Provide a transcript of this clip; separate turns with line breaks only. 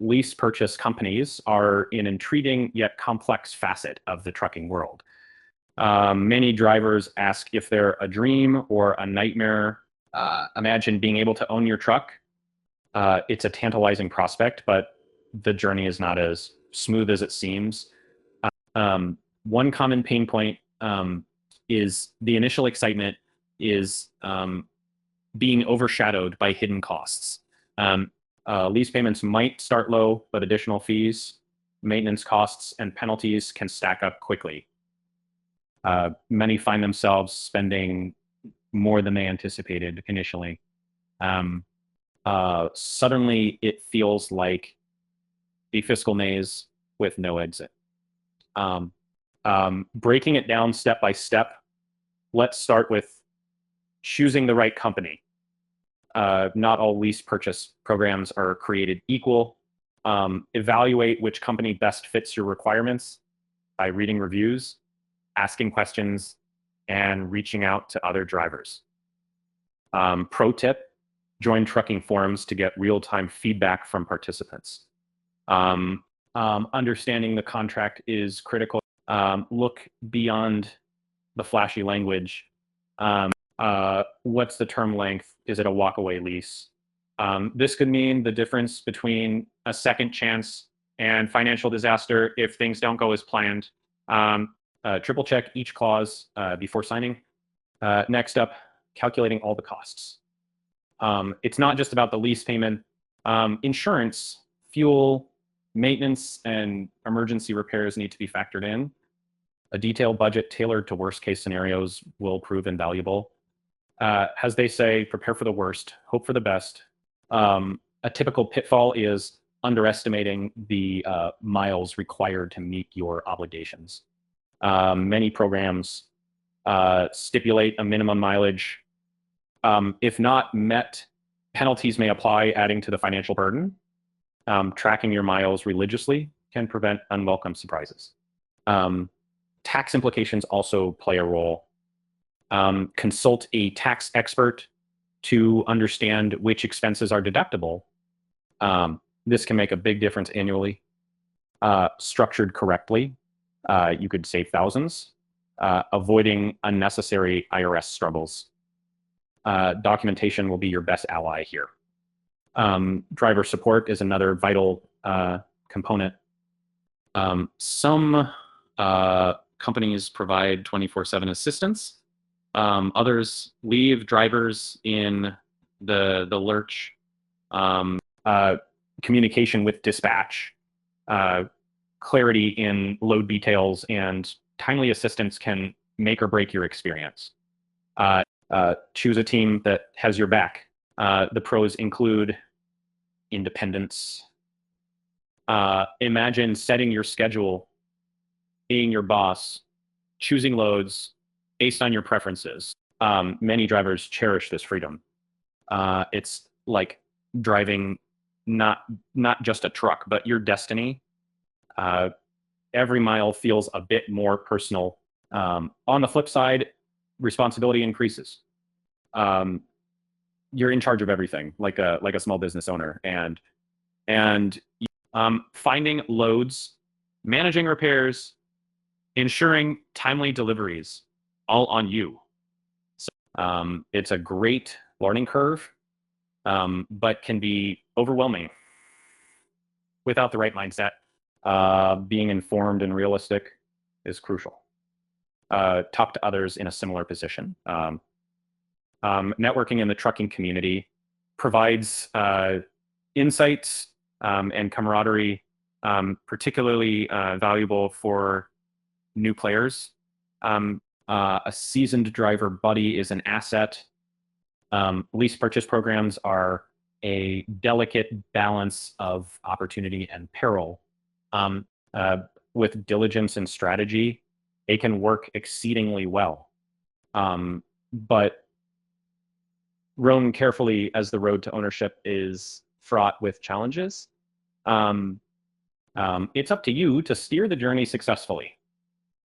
lease purchase companies are an intriguing yet complex facet of the trucking world. Many drivers ask if they're a dream or a nightmare. Imagine being able to own your truck. It's a tantalizing prospect, but the journey is not as smooth as it seems. One common pain point is the initial excitement is being overshadowed by hidden costs. Lease payments might start low, but additional fees, maintenance costs, and penalties can stack up quickly. Many find themselves spending more than they anticipated initially. Suddenly, it feels like a fiscal maze with no exit. Breaking it down step by step, let's start with choosing the right company. Not all lease purchase programs are created equal. Evaluate which company best fits your requirements by reading reviews, asking questions, and reaching out to other drivers. Pro tip, join trucking forums to get real-time feedback from participants. Understanding the contract is critical. Look beyond the flashy language. What's the term length? Is it a walkaway lease? This could mean the difference between a second chance and financial disaster if things don't go as planned. Triple check each clause before signing. Next up, calculating all the costs. It's not just about the lease payment. Insurance, fuel, maintenance, and emergency repairs need to be factored in. A detailed budget tailored to worst-case scenarios will prove invaluable. As they say, prepare for the worst, hope for the best. A typical pitfall is underestimating the miles required to meet your obligations. Many programs stipulate a minimum mileage. If not met, penalties may apply, adding to the financial burden. Tracking your miles religiously can prevent unwelcome surprises. Tax implications also play a role. Consult a tax expert to understand which expenses are deductible. This can make a big difference annually. Structured correctly, you could save thousands, avoiding unnecessary IRS struggles. Documentation will be your best ally here. Driver support is another vital component. Some companies provide 24/7 assistance. Others leave drivers in the lurch. Communication with dispatch, clarity in load details, and timely assistance can make or break your experience. Choose a team that has your back. The pros include independence. Imagine setting your schedule, being your boss, choosing loads based on your preferences. Many drivers cherish this freedom. It's like driving not just a truck, but your destiny. Every mile feels a bit more personal. On the flip side, responsibility increases. You're in charge of everything, like a small business owner, and finding loads, managing repairs, ensuring timely deliveries, all on you. So it's a great learning curve, but can be overwhelming without the right mindset. Being informed and realistic is crucial. Talk to others in a similar position. Networking in the trucking community provides insights and camaraderie, particularly valuable for new players. A seasoned driver buddy is an asset. Lease purchase programs are a delicate balance of opportunity and peril. With diligence and strategy, it can work exceedingly well. But roam carefully, as the road to ownership is fraught with challenges. It's up to you to steer the journey successfully.